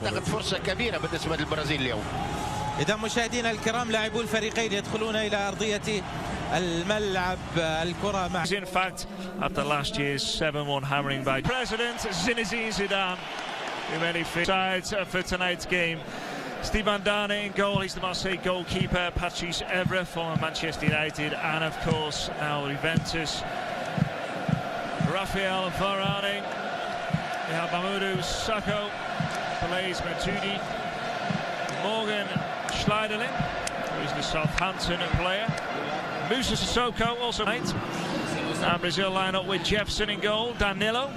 اعتقد فرصه كبيره بالنسبه للبرازيل اليوم. إذا مشاهدينا الكرام لاعبو الفريقين يدخلون إلى أرضية الملعب الكرة مع. In fact, after last year's 7-1 hammering by President Zinedine Zidane, who many sides for tonight's game. Steve Mandanda in goal, he's the Marseille goalkeeper. Patrice Evra, former Manchester United, and of course now Juventus. Rafael Varane, we have Mamadou Sakho, Blaise Matuidi, Morgan Schneiderlin, who is the Southampton player. Moussa Sissoko also tonight. And Brazil line up with Jefferson in goal, Danilo,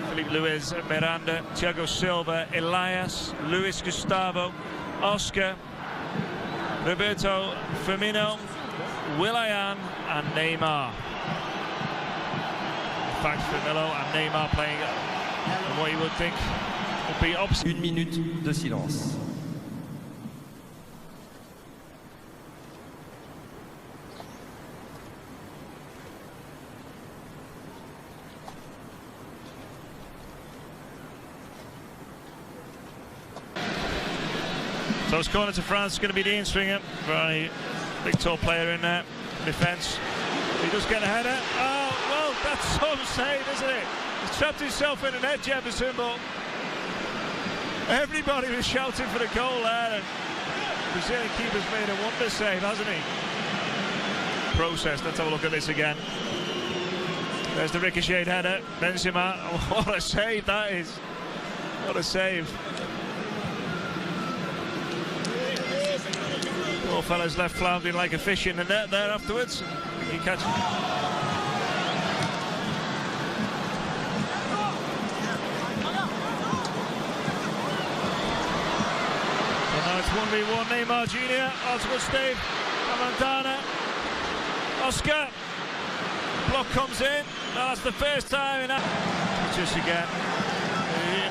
Felipe Luiz, Miranda, Thiago Silva, Elias, Luis Gustavo, Oscar, Roberto Firmino, Willian and Neymar. In fact, Firmino and Neymar playing what you would think would be opposite. Une minute de silence. So it's corner to France, it's going to be Dean Stringer, very big tall player in there, defence. He does get a header. Oh, well, that's some save, isn't it? He's trapped himself in a net, Jefferson, but everybody was shouting for the goal there, and the Brazilian keeper's made a wonder save, hasn't he? Process, let's have a look at this again. There's the ricocheted header, Benzema, what a save that is. What a save. Poor fella's left floundering like a fish in the net there afterwards. He catches. So now it's 1v1. Neymar Jr. Oscar Steve. Mandanda. Oscar. Block comes in. No, that's the first time in that. Just again.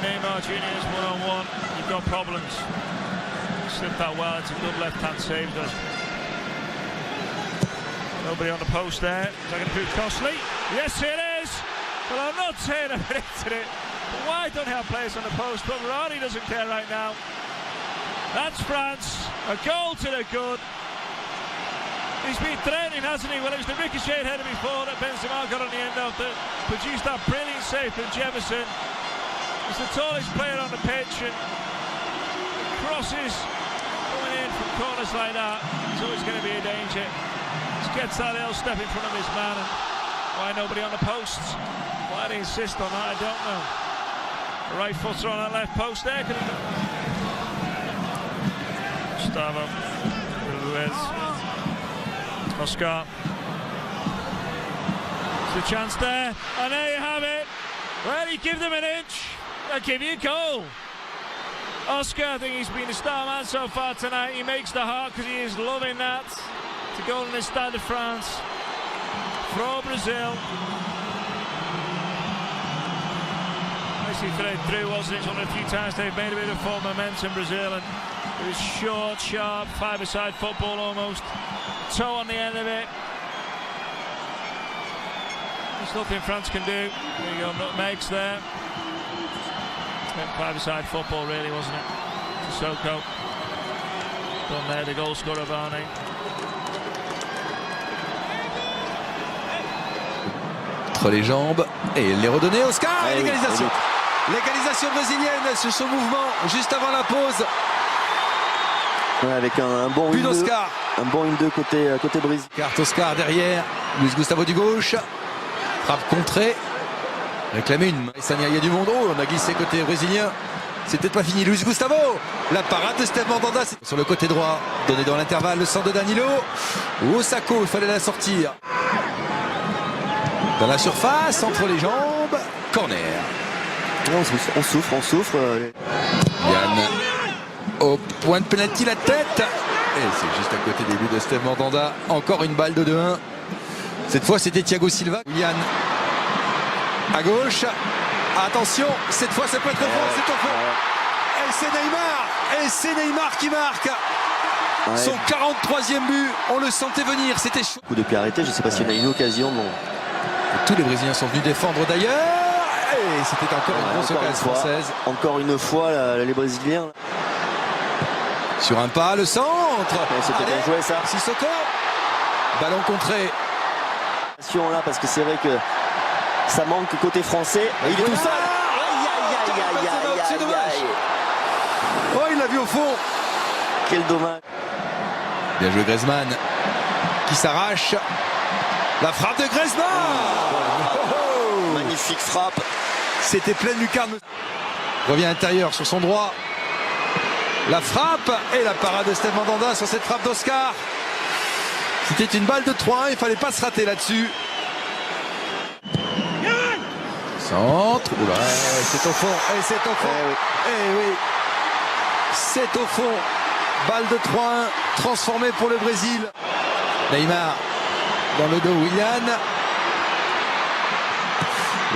Neymar Jr. is one-on-one. You've got problems. Slipped that well, it's a good left-hand save, does. Nobody on the post there. Is that going to prove costly? Yes, it is! Well, I'm not saying I predicted it, but why don't they have players on the post? But Varane doesn't care right now. That's France. A goal to the good. He's been threatening, hasn't he? Well, it was the ricochet header before that Benzema got on the end of that produced that brilliant save from Jefferson. He's the tallest player on the pitch, and crosses coming in from corners like that, it's always going to be a danger. Just gets that little step in front of his man, and why nobody on the posts? Why they insist on that, I don't know. The right footer on that left post there. Gustavo, Luiz, Oscar. There's a chance there, and there you have it. Well, he give them an inch, they'll give you a goal. Oscar, I think he's been the star man so far tonight. He makes the heart because he is loving that. To goal in the Stade de France for Brazil. Nicely threaded through, wasn't it? It's one of the few times they've made a bit of form momentum, Brazil, and it was short, sharp, five-a-side football almost. Toe on the end of it. There's nothing France can do. There you go, nutmegs there. Five-a-side football, really, wasn't it? Sissoko. Done there, the goal scorer Varane. Entre les jambes et les redonner. Oscar, et l'égalisation. L'égalisation brésilienne sur son mouvement juste avant la pause. Ouais, avec un bon 1-2. Un bon 1-2 côté Brésil. Carte Oscar derrière. Luis Gustavo du gauche. Frappe contrée. Réclamer une. Il y a du monde. Oh, on a glissé côté brésilien. C'est peut-être pas fini. Luis Gustavo. La parade de Steve Mandanda. Sur le côté droit. Donné dans l'intervalle. Le centre de Danilo. Osako, il fallait la sortir. Dans la surface, entre les jambes. Corner. On souffre. Yann. Au point de pénalty, la tête. Et c'est juste à côté des buts de Steve Mandanda. Encore une balle de 2-1. Cette fois, c'était Thiago Silva. Yann. À gauche, attention, cette fois ça peut être bon, c'est au fond. Et c'est Neymar, qui marque. Ouais. Son 43e but, on le sentait venir, c'était chaud. Coup de pied arrêté, je ne sais pas s'il y en a une occasion. Bon. Tous les Brésiliens sont venus défendre d'ailleurs. Et c'était encore une grosse occasion française. Encore une fois, les Brésiliens. Sur un pas, le centre. C'était bien joué ça. Sissoko. Ballon contré. Là, parce que c'est vrai que ça manque côté français. Et il est tout seul. C'est dommage. Oh, il l'a vu au fond. Quel dommage. Bien joué Griezmann. Qui s'arrache. La frappe de Griezmann. Magnifique frappe. C'était pleine lucarne. Revient à l'intérieur sur son droit. La frappe et la parade de Steve Mandanda sur cette frappe d'Oscar. C'était une balle de 3-1, il fallait pas se rater là-dessus. Centre. Oula, c'est au fond. Et c'est au fond. Eh oui. C'est au fond. Balle de 3-1 transformée pour le Brésil. Neymar dans le dos, Willian.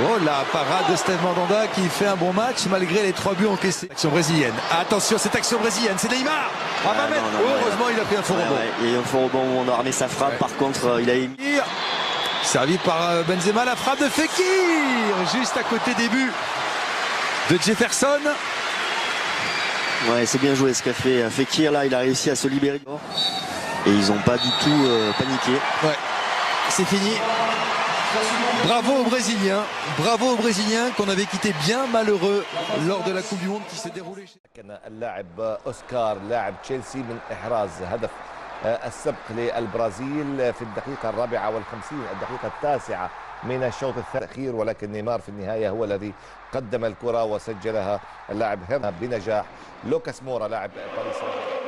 Oh, la parade de Steve Mandanda qui fait un bon match malgré les 3 buts encaissés. Action brésilienne. Attention, cette action brésilienne, c'est Neymar. À 20 mètres. Heureusement, il a pris un faux rebond. Il y a eu un faux rebond où on a armé sa frappe. Par contre, il a émis. Servi par Benzema, la frappe de Fekir. Juste à côté des buts de Jefferson. Ouais, c'est bien joué ce qu'a fait Fekir. Là, il a réussi à se libérer. Et ils n'ont pas du tout paniqué. Ouais, c'est fini. Bravo aux Brésiliens qu'on avait quitté bien malheureux lors de la Coupe du Monde qui s'est déroulée chez... اللاعب أوسكار لاعب تشيلسي من إحراز هدف السبق للبرازيل في الدقيقة 54 الدقيقة 9 من الشوط الأخير ولكن نيمار في النهاية هو الذي قدم الكرة وسجلها اللاعب هيرنا بنجاح. لوكاس مورا لاعب باريس سان جيرمان.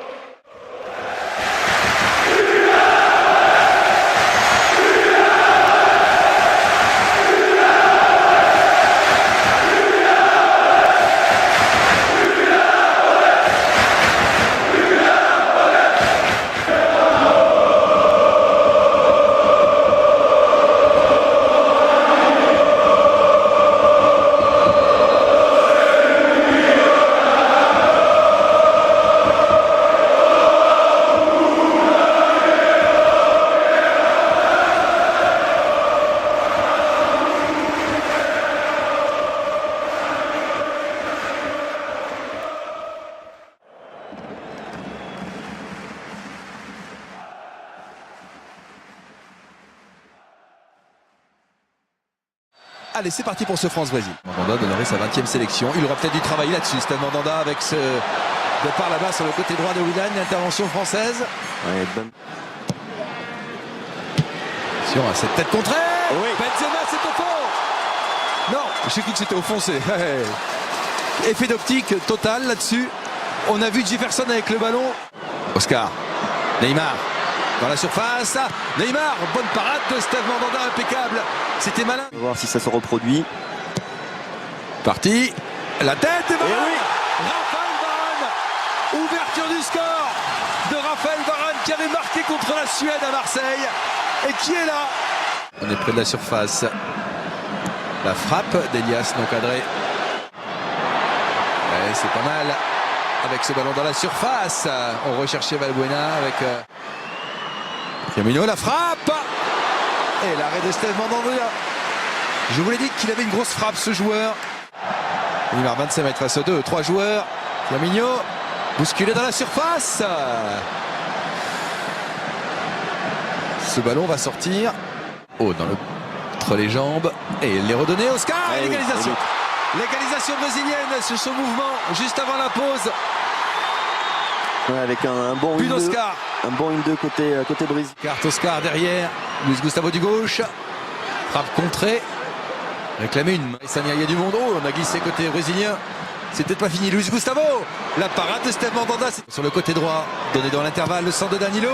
Allez, c'est parti pour ce France-Brésil. Mandanda donnerait sa 20e sélection. Il aura peut-être du travail là-dessus, Steve Mandanda, avec ce départ là-bas sur le côté droit de Willian, l'intervention française. Ouais, Sur cette tête contrée. Oui. Benzema, c'est au fond. Non, j'ai cru que c'était offensé. Effet d'optique total là-dessus. On a vu Jefferson avec le ballon. Oscar. Neymar. Dans la surface, Neymar, bonne parade de Steve Mandanda, impeccable. C'était malin. On va voir si ça se reproduit. Parti, la tête et voilà. Oui. Raphaël Varane. Ouverture du score de Raphaël Varane qui avait marqué contre la Suède à Marseille et qui est là. On est près de la surface. La frappe d'Elias non cadré. Ouais, c'est pas mal. Avec ce ballon dans la surface, on recherchait Valbuena avec... Firmino, la frappe et l'arrêt de Steve Mandanda. Je vous l'ai dit qu'il avait une grosse frappe ce joueur. Neymar 25 mètres face aux 2, 3 joueurs. Firmino bousculé dans la surface. Ce ballon va sortir. Oh, entre les jambes et il l'est redonné. Oscar, l'égalisation. L'égalisation brésilienne sur son mouvement juste avant la pause. Ouais, avec un bon 1-2. Un bon 1-2 côté Brésil. Carte Oscar derrière. Luis Gustavo du gauche. Frappe contrée. Réclamer une. Il y a du monde. Oh, on a glissé côté brésilien. C'est peut-être pas fini. Luis Gustavo. La parade de Steve Mandanda. Sur le côté droit. Donné dans l'intervalle. Le centre de Danilo.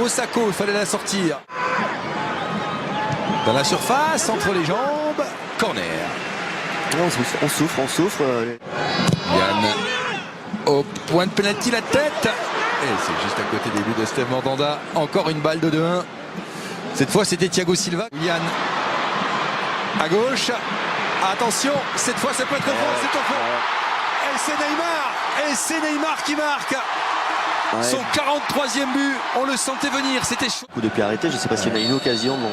Osako. Il fallait la sortir. Dans la surface. Entre les jambes. Corner. On souffre. Yann. Au point de pénalty, la tête. Et c'est juste à côté des buts de Steve Mandanda. Encore une balle de 2-1. Cette fois, c'était Thiago Silva. Yann à gauche. Attention, cette fois, ça peut être au fond. C'est au fond. Et c'est Neymar. Et c'est Neymar qui marque. Son 43e but. On le sentait venir. C'était chaud. Coup de pied arrêté. Je ne sais pas s'il y en a une occasion. Bon.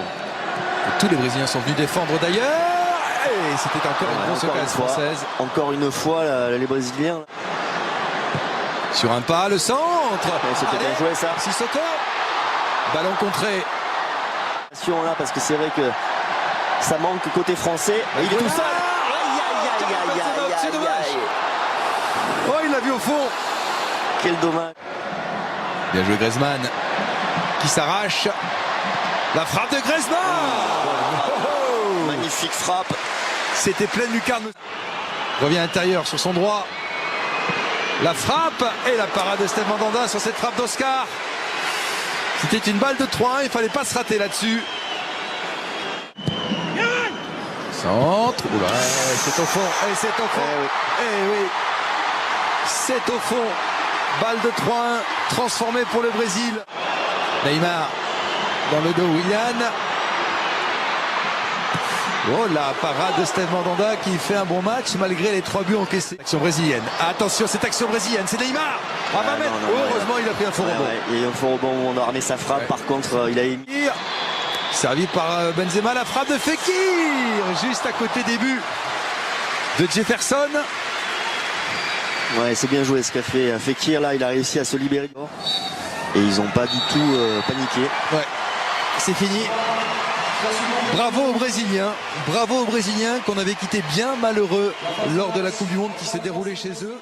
Tous les Brésiliens sont venus défendre d'ailleurs. Et c'était encore une grosse occasion française. Encore une fois, les Brésiliens. Sur un pas, le centre. C'était bien joué ça. Sissoko. Ballon contré. Là, parce que c'est vrai que ça manque côté français. Et il est tout seul. C'est dommage. Oh, il l'a vu au fond. Quel dommage. Bien joué Griezmann. Qui s'arrache. La frappe de Griezmann. Magnifique frappe. C'était pleine lucarne. Revient à l'intérieur sur son droit. La frappe et la parade de Steve Mandanda sur cette frappe d'Oscar. C'était une balle de 3-1, il fallait pas se rater là-dessus. Centre. Oula, c'est au fond. Et c'est au fond. Eh oui. C'est au fond. Balle de 3-1 transformée pour le Brésil. Neymar dans le dos, Willian. Oh, la parade de Steve Mandanda qui fait un bon match malgré les 3 buts encaissés. Action brésilienne. Attention, cette action brésilienne, c'est Neymar. À 20 mètres. Heureusement, il a pris un faux rebond. Il y a eu un faux rebond où on a ramené sa frappe. Par contre, il a émis. Servi par Benzema, la frappe de Fekir. Juste à côté des buts de Jefferson. Ouais, c'est bien joué ce qu'a fait Fekir. Là, il a réussi à se libérer. Et ils n'ont pas du tout paniqué. Ouais, c'est fini. Bravo aux Brésiliens qu'on avait quitté bien malheureux lors de la Coupe du Monde qui s'est déroulée chez eux.